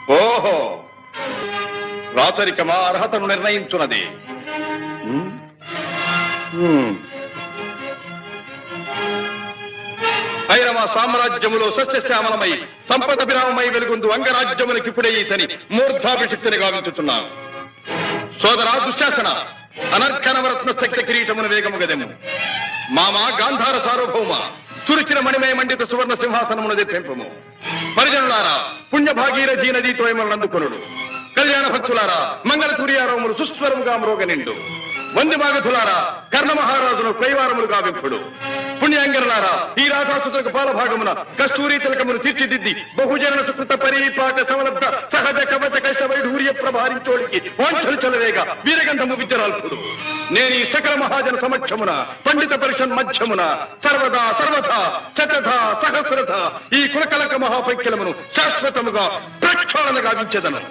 ఓహో, రాచరికమా అర్హతను నిర్ణయించున్నది. ఐరవ సామ్రాజ్యములో సస్యశ్యామలమై సంపద విరామమై వెలుగొందు అంగరాజ్యములకిప్పుడే ఇతని మూర్ధాభిషిక్తిని గావించుతున్నాను. సోదరా దుశ్శాసన, అనర్ఘనవరత్న శక్తి కిరీటమును వేగము గదెము. మామా గాంధార సార్వభౌమ, తురిచిన మణిమయ మండిత సువర్ణ సింహాసనమును తెప్పింపము. పరిజనులారా, పుణ్యభాగీరథీ నదీతో అందుకొనుడు. కళ్యాణ భక్తులారా, మంగళ సూర్యారవములు సుస్వరముగా మ్రోగనిండు. వందిమాగధులారా, కర్ణ మహారాజును కైవారములు గావింపుడు. పుణ్యాంగనులారా, ఈ రాధాసుతులకు పాలభాగమున కస్తూరి తిలకమును తీర్చిదిద్ది బహుజన సుకృత పరీపాక సమలబ్ధ సహజ కవచ కైశ వైఢూర్య ప్రభారించోడికి వాంఛలు చలవేగ వీరగంధము విద్యరాల్పుడు. నేను ఈ సకల మహాజన సమక్షమున పండిత పరిషన్ మధ్యమున సర్వదా సర్వథా శతథ సహస్రథ ఈ కులకలక మహాపైక్యలమును శాశ్వతముగా ప్రక్షాళన గావించెదను.